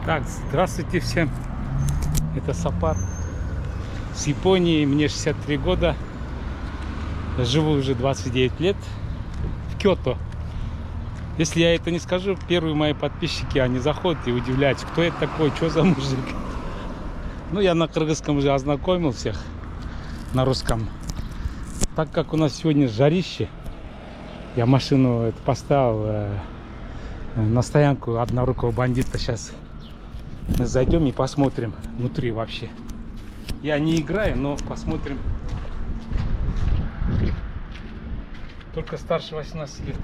Так, здравствуйте всем. Это Сапар с Японии. Мне 63 года. Живу уже 29 лет в Киото. Если я это не скажу, первые мои подписчики, они заходят и удивляются, кто это такой, что за мужик. Ну, я на кыргызском уже ознакомил всех, на русском. Так как у нас сегодня жарище, я машину поставил на стоянку однорукого бандита. Сейчас мы зайдем и посмотрим внутри вообще. Я не играю, но посмотрим. Только старше 18 лет.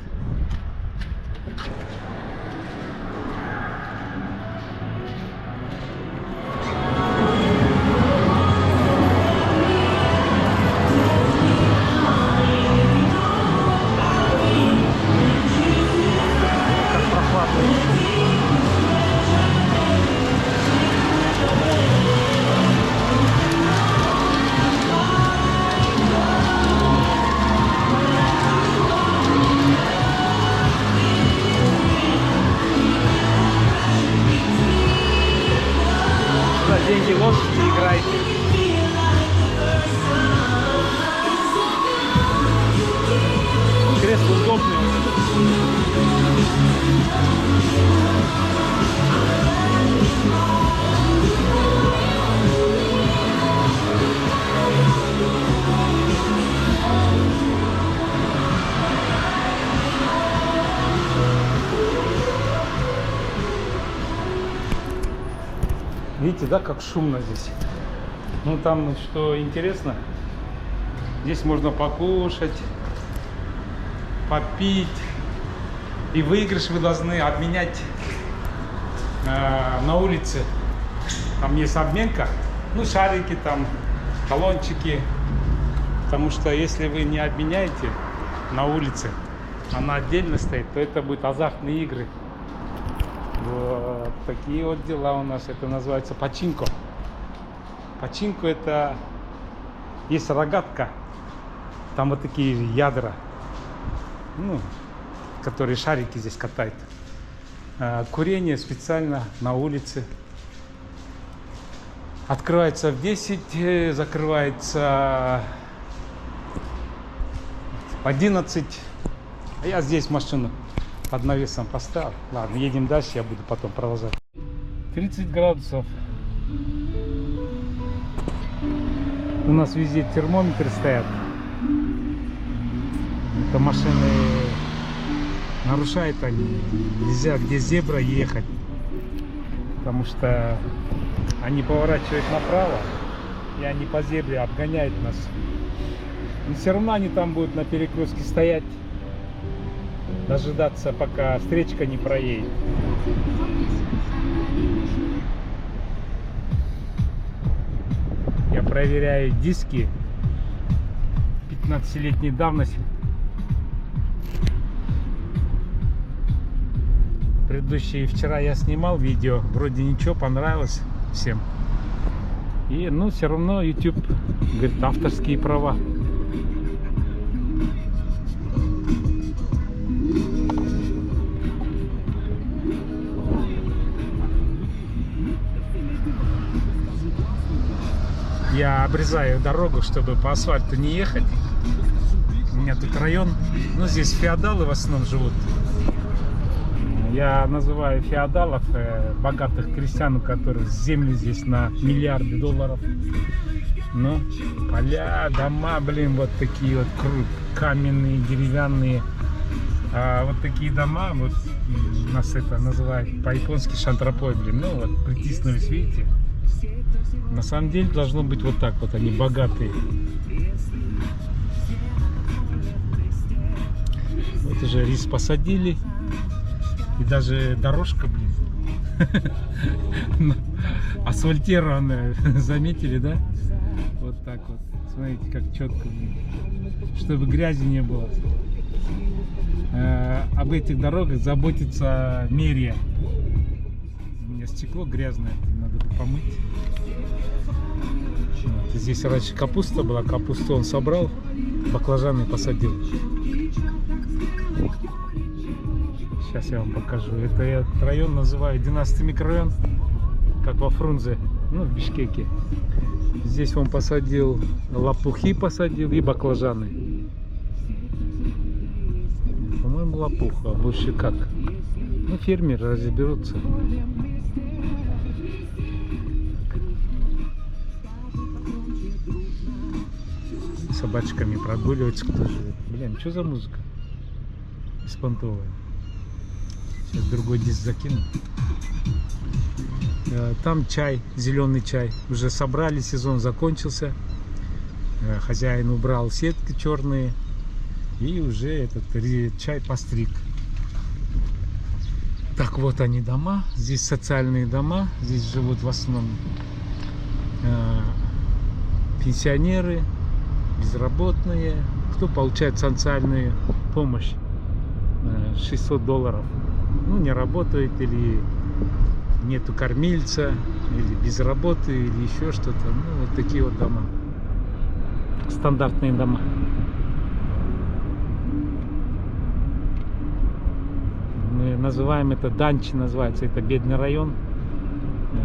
Деньги ложите и играете. Кресло удобное. Видите, да, как шумно здесь. Ну, там, что интересно, здесь можно покушать, попить. И выигрыш вы должны обменять на улице. Там есть обменка, ну, шарики там, талончики. Потому что если вы не обменяете на улице, она отдельно стоит, то это будут азартные игры. Вот такие вот дела у нас. Это называется пачинко. Пачинко — это есть рогатка, там вот такие ядра, ну, которые шарики здесь катают. Курение специально на улице. Открывается в 10, закрывается в 11. А я здесь машину под навесом поставил. Ладно, едем дальше, я буду потом продолжать. 30 градусов. У нас везде термометры стоят. Это машины нарушают они. Нельзя где зебра ехать. Потому что они поворачивают направо. И они по зебре обгоняют нас. Но все равно они там будут на перекрестке стоять, дожидаться, пока встречка не проедет. Я проверяю диски 15-летней давности. Предыдущие вчера я снимал видео, вроде ничего, понравилось всем. И, ну, все равно YouTube говорит, авторские права. Я обрезаю дорогу, чтобы по асфальту не ехать. У меня тут район, ну, здесь феодалы в основном живут. Я называю феодалов богатых крестьян, у которых земли здесь на миллиарды долларов. Ну, поля, дома, блин, вот такие вот каменные, деревянные. А вот такие дома, вот у нас это называют по-японски шантропой, блин. Ну вот, притиснулись, видите? На самом деле должно быть вот так вот, они богатые. Вот уже рис посадили. И даже дорожка, блин, асфальтированная, заметили, да? Вот так вот. Смотрите, как четко, блин. Чтобы грязи не было. Об этих дорогах заботится мэрия. У меня стекло грязное, надо бы помыть. Вот. Здесь раньше капуста была, капусту он собрал, баклажаны посадил. Сейчас я вам покажу. Это я этот район называю 12-й микрорайон, как во Фрунзе, ну, в Бишкеке. Здесь он посадил лопухи, посадил и баклажаны. По-моему, лопуха, а больше как? Ну, фермеры разберутся. Собачками прогуливаться, кто живет. Блин, что за музыка? Беспонтовая. Сейчас другой диск закину. Там чай, зеленый чай. Уже собрали, сезон закончился. Хозяин убрал сетки черные. И уже этот чай постриг. Так, вот они дома. Здесь социальные дома. Здесь живут в основном пенсионеры, безработные. Кто получает социальную помощь. $600. Ну, не работает, или нету кормильца, или без работы, или еще что-то. Ну, вот такие вот дома. Стандартные дома. Мы называем это Данчи, называется. Это бедный район.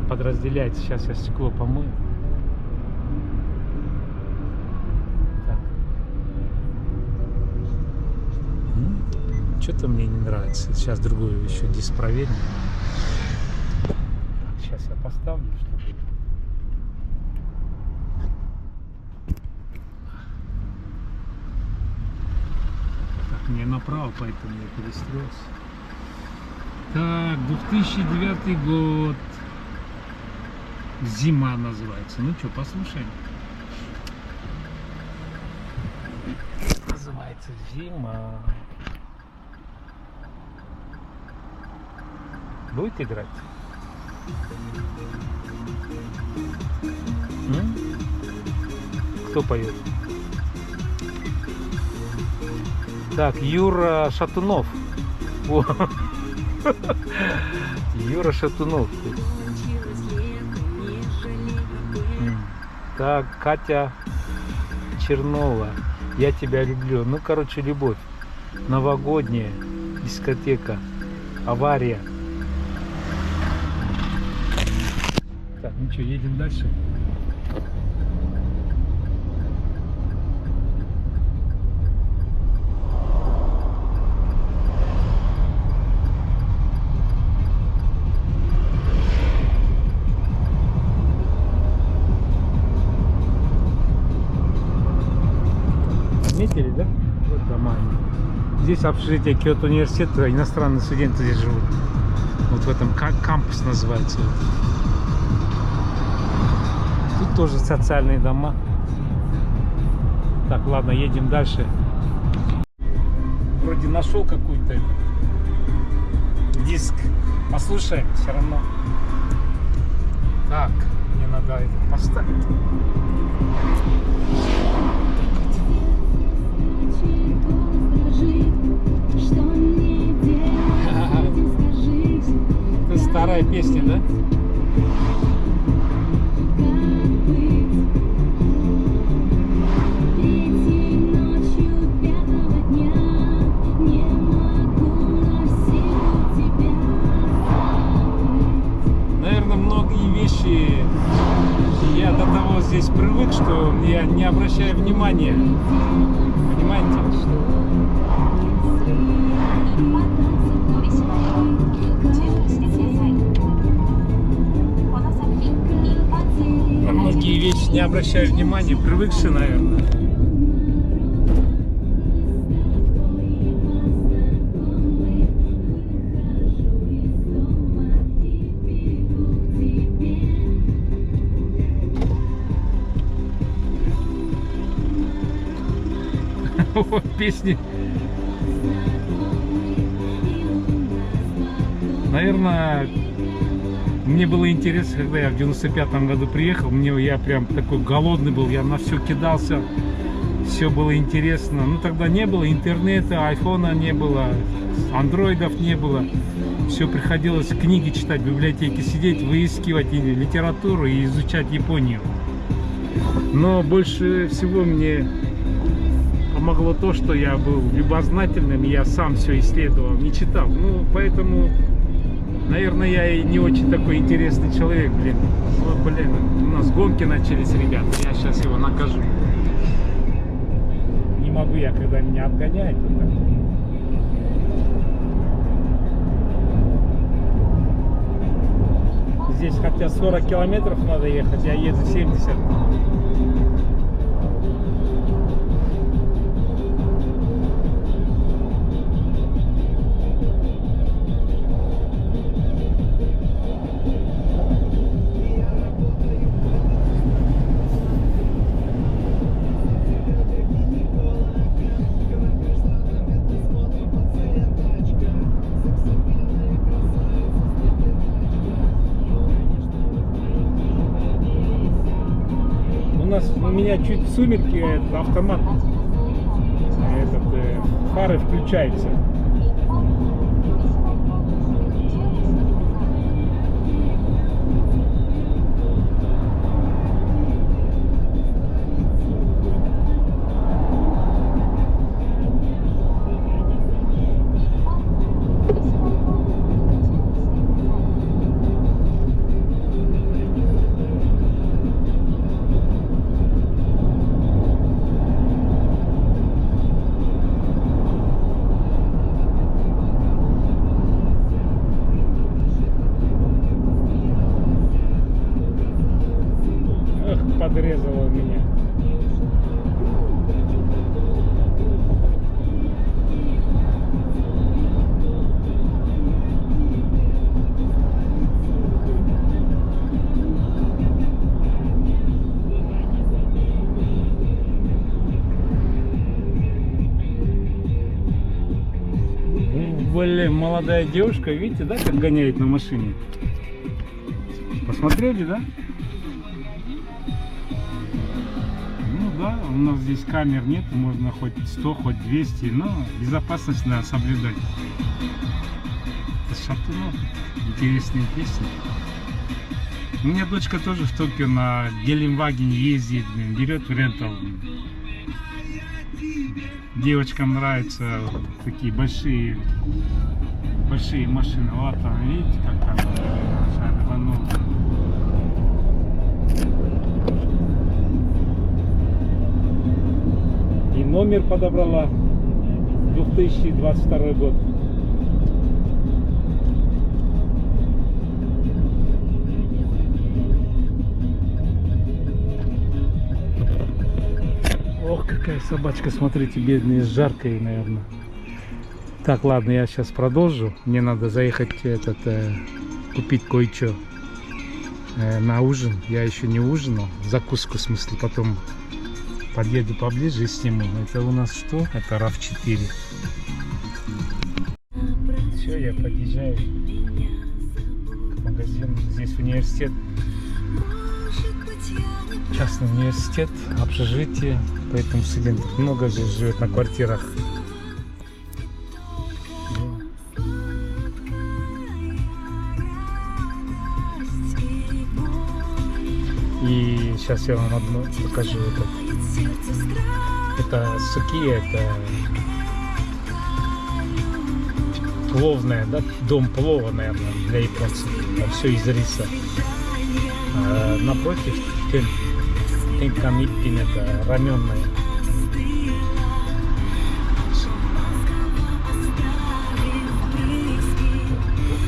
Подразделяется. Сейчас я стекло помою. Что-то мне не нравится. Сейчас другую еще диск проверим. Так, сейчас я поставлю, чтобы... Так, мне направо, поэтому я перестроился. Так, 2009 год. Зима называется. Ну что, послушаем. Называется зима. Будет играть? Кто поет? Так, Юра Шатунов. О. Юра Шатунов. Так, Катя Чернова. Я тебя люблю. Ну, короче, любовь. Новогодняя дискотека. Авария. Так, ну что, едем дальше. Заметили, да? Вот дома. Здесь общежитие Киото университета, иностранные студенты здесь живут. Вот в этом кампус называется. Тут тоже социальные дома. Так, ладно, едем дальше. Вроде нашел какой-то диск. Послушаем все равно. Так, мне надо это поставить. Это старая песня, да? Наверное, многие вещи я до того здесь привык, что я не обращаю внимания. Понимаете? На многие вещи не обращаю внимания, привыкшие, наверное. Вот песни. Наверное, мне было интересно, когда я в 95-м году приехал, я прям такой голодный был, я на все кидался, все было интересно. Ну, тогда не было интернета, айфона не было, андроидов не было. Все приходилось книги читать, в библиотеке сидеть, выискивать литературу и изучать Японию. Но больше всего мне помогло то, что я был любознательным, я сам все исследовал, не читал. Ну, поэтому, наверное, я и не очень такой интересный человек, блин. Вот, блин, у нас гонки начались, ребята, я сейчас его накажу. Не могу я, когда меня обгоняют. Вот так. Здесь хотя 40 километров надо ехать, я еду 70. У меня чуть в сумерки этот автомат, фары включаются. Подрезала меня. Блин, молодая девушка, видите, да, как гоняет на машине? Посмотрели, да? Да, у нас здесь камер нет, можно хоть 100, хоть 200, но безопасность надо соблюдать. Это Шатунов, интересные песни. У меня дочка тоже в Токио на Гелендвагене ездит, берет в рентал. Девочкам нравятся такие большие машины. Вот там, видите, как там рванул. Номер подобрала, 2022 год. Ох, какая собачка, смотрите, бедная, жарко ей, наверное. Так, ладно, я сейчас продолжу. Мне надо заехать купить кое-что на ужин. Я еще не ужинал, закуску в смысле, потом подъеду поближе и сниму. Это у нас что? Это RAV4. Все, я подъезжаю к магазину. Здесь университет. Частный университет, общежитие. Поэтому студентов много здесь живет на квартирах. И сейчас я вам одно покажу. Это суки, это пловная, да? Дом плова, наверное, для японцев. Там все из риса. А напротив тенкамиппин, это раменная.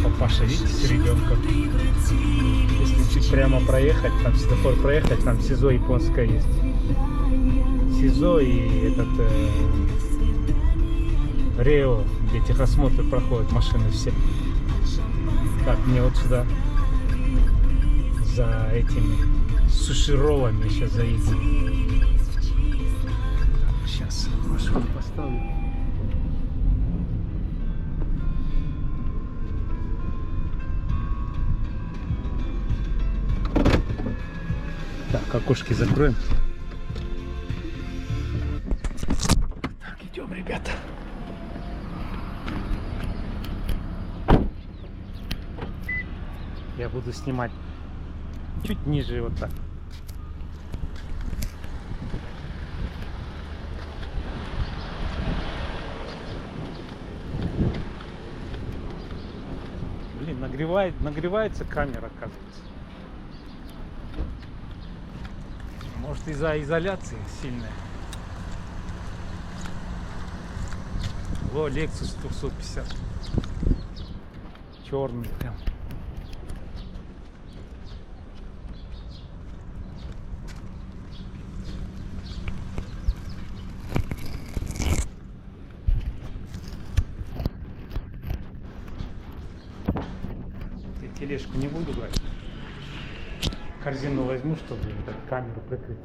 Папаша, видите, с ребенком. Если чуть прямо проехать, там светофор проехать, там СИЗО японское есть. СИЗО и этот Рео, где техосмотры проходят, машины все. Так, мне вот сюда за этими суши-роллами сейчас заедем. Сейчас машину поставлю. Так, окошки закроем. Так, идем, ребята. Я буду снимать чуть ниже, вот так. нагревается камера, оказывается. Может, из-за изоляции сильная. О, Lexus 150. Черный прям. Я тележку не буду брать. Корзину возьму, чтобы камеру прикрыть.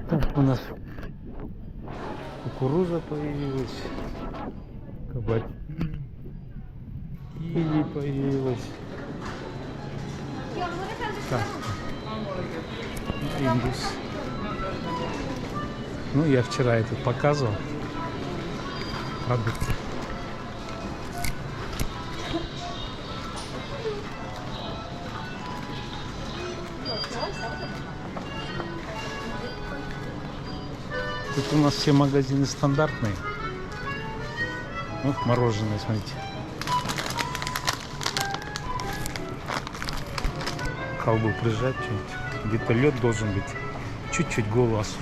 Так, у нас кукуруза появилась, кабачки появилась. Так, индус. Ну, я вчера это показывал. Продукты. Тут у нас все магазины стандартные. Вот мороженое, смотрите. Колбу прижать чуть-чуть. Где-то лед должен быть. Чуть-чуть голову осушить.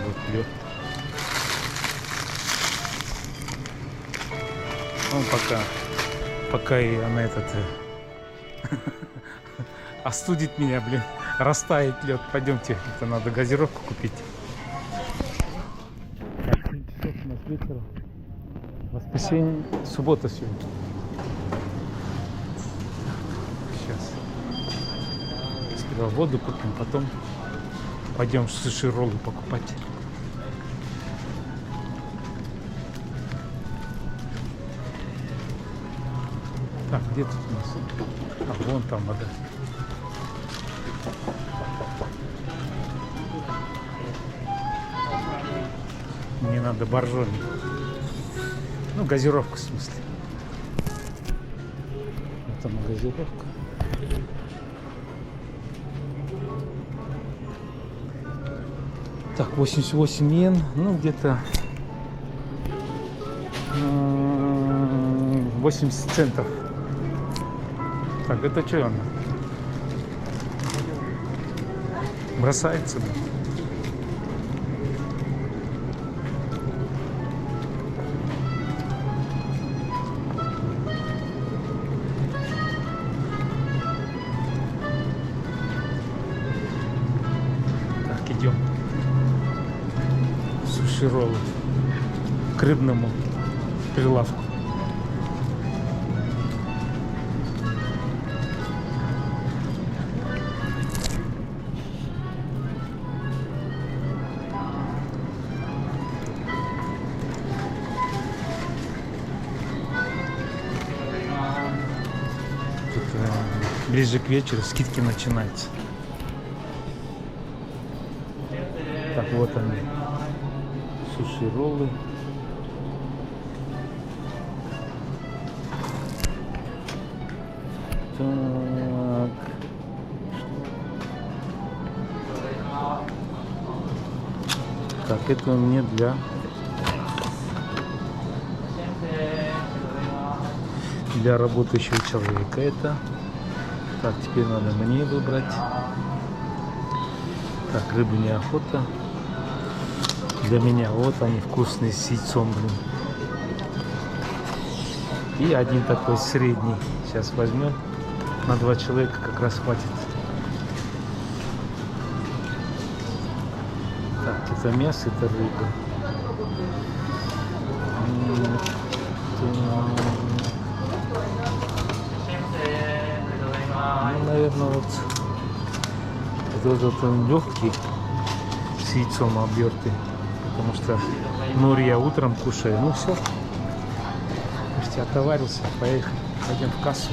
Вот лед. Он пока и она остудит меня, блин, растает лед. Пойдемте, это надо газировку купить. Так, 7 часов у нас вечера. Воскресенье, суббота сегодня. Сейчас. Сперва воду купим, потом пойдем суши-роллы покупать. Так, где тут у нас? А, вон там вода. Мне надо боржоми. Ну, газировку в смысле. Вот она газировка. Так, 88 йен. Ну, где-то 80 центов. Так, это что она? Бросается, да? Так, идем. Суши-роллы к рыбному прилавку. Ближе к вечеру скидки начинаются. Так, вот они. Суши-роллы. Так. Так, это мне для работающего человека это. Так, теперь надо мне выбрать. Так, рыба неохота. Для меня вот они вкусные с яйцом, блин. И один такой средний. Сейчас возьмем. На 2 человека как раз хватит. Так, это мясо, это рыба. Ну, наверное, вот он легкий с яйцом обертый, потому что нори я утром кушаю. Ну все, почти отоварился, поехали, пойдем в кассу.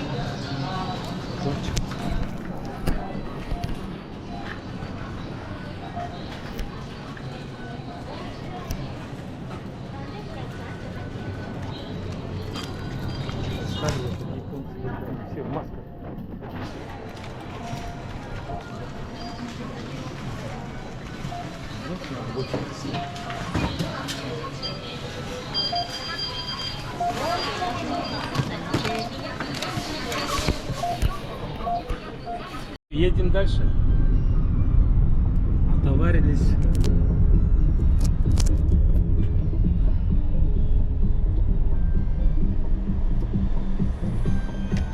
Все в масках. Едем дальше. Отоварились.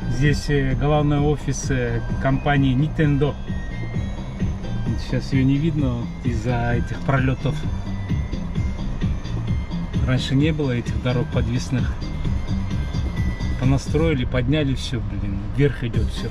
Здесь главный офис компании Nintendo. Сейчас ее не видно из-за этих пролетов. Раньше не было этих дорог подвесных. Понастроили, подняли все, блин, вверх идет все.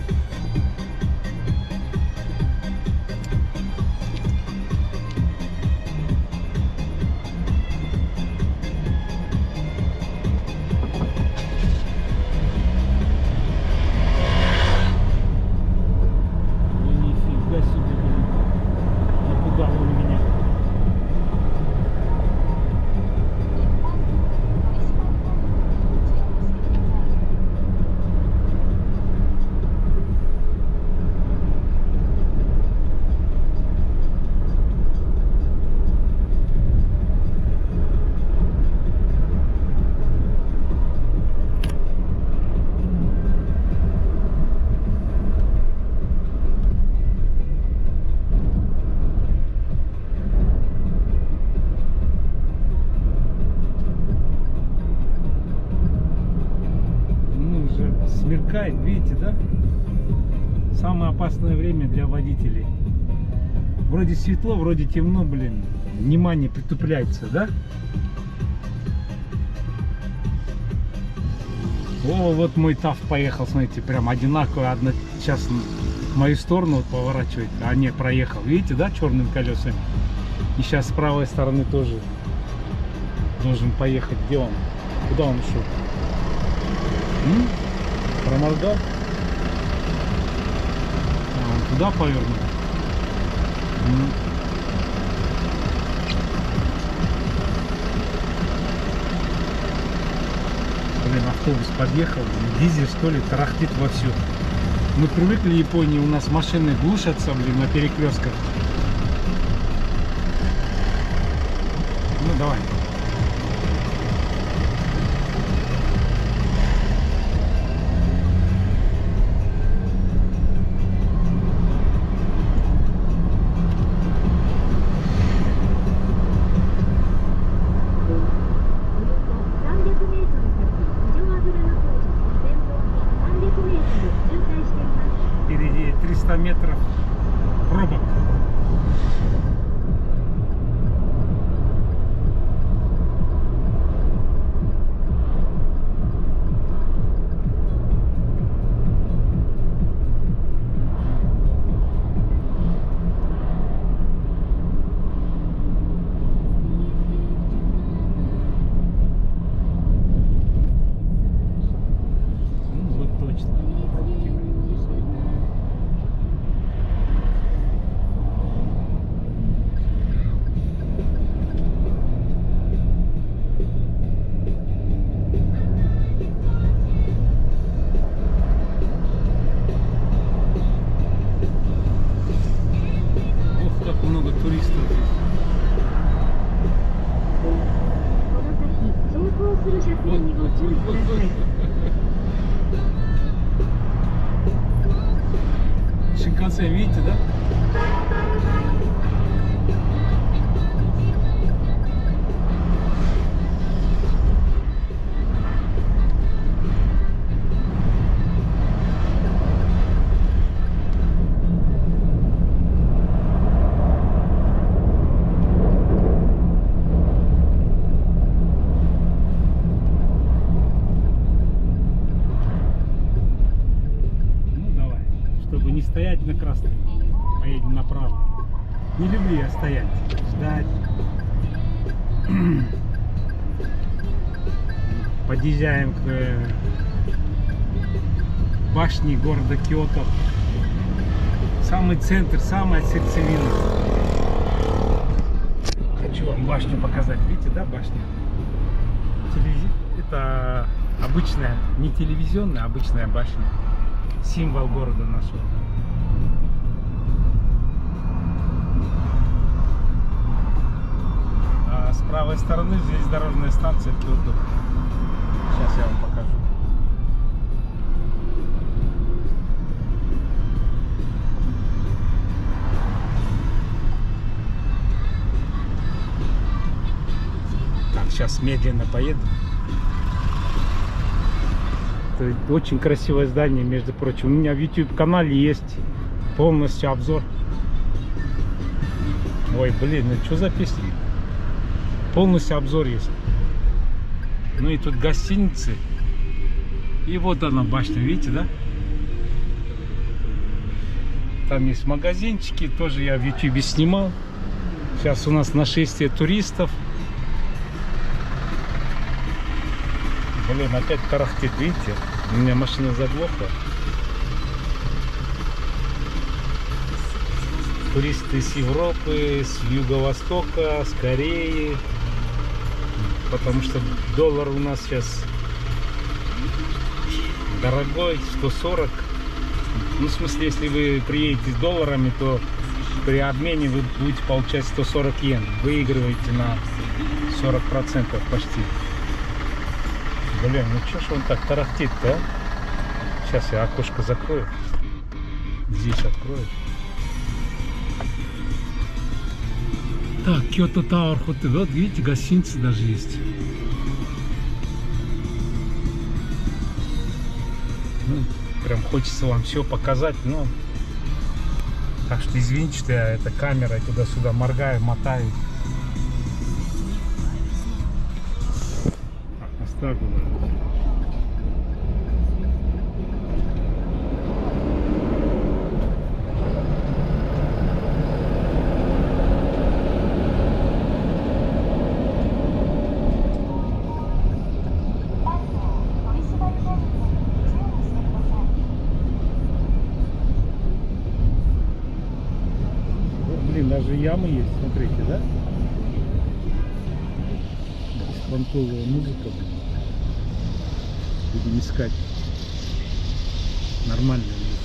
Смеркает, видите, да? Самое опасное время для водителей. Вроде светло, вроде темно, блин. Внимание притупляется, да? О, вот мой ТАФ поехал, смотрите, прям одинаково. Одна сейчас в мою сторону вот поворачивает, а не проехал. Видите, да, черными колесами? И сейчас с правой стороны тоже должен поехать. Где он? Куда он ушел? Проморгал? А, он туда повернул. Блин, автобус подъехал. Дизель, что ли, тарахтит вовсю. Мы привыкли в Японии, у нас машины глушатся, блин, на перекрестках. Ну, давай. Впереди 300 метров пробок. Много туристов здесь. Шинкансен, видите, да? Чтобы не стоять на красном, поедем направо. Не люблю я стоять, ждать. Подъезжаем к башне города Киото. Самый центр, самая сердцевина. Хочу вам башню показать. Видите, да, башня? Это Обычная, не телевизионная, а обычная башня. Символ города нашего. А с правой стороны здесь дорожная станция Киото. Сейчас я вам покажу. Так, сейчас медленно поеду. Это очень красивое здание, между прочим. У меня в YouTube-канале есть полностью обзор. Ой, блин, ну что за песня? Полностью обзор есть. Ну и тут гостиницы. И вот она башня, видите, да? Там есть магазинчики, тоже я в YouTube снимал. Сейчас у нас нашествие туристов. Блин, опять тарахтит, видите? У меня машина заглохла. Туристы с Европы, с Юго-Востока, с Кореи. Потому что доллар у нас сейчас дорогой, 140. Ну, в смысле, если вы приедете с долларами, то при обмене вы будете получать 140 йен. Выигрываете на 40% почти. Блин, ну что ж он так тарахтит-то, а? Сейчас я окошко закрою. Здесь открою. Так, Kyoto Tower Hotel. Вот видите, гостиницы даже есть. Ну, прям хочется вам все показать, но... Так что извините, что я этой камерой туда-сюда моргаю, мотаю. Оставлю. Блин, даже ямы есть, смотрите, да? Понтовая музыка. Будем искать нормальную музыку.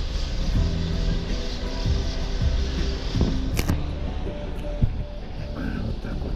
Вот так вот.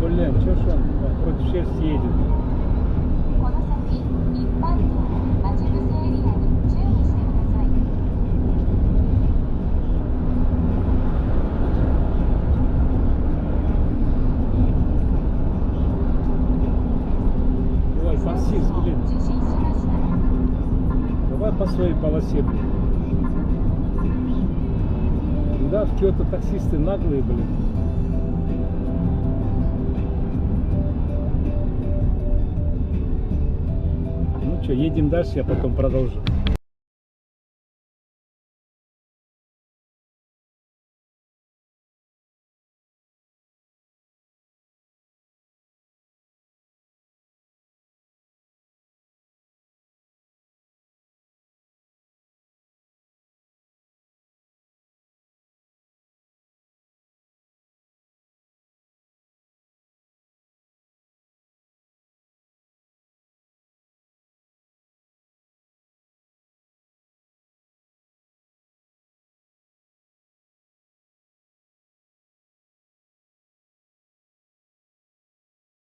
Блин, чё ж он против шерсти едет? Ой, таксист, блин. Давай по своей полосе, блин. Да, в Киото таксисты наглые, блин. Ну что, едем дальше, я потом продолжу.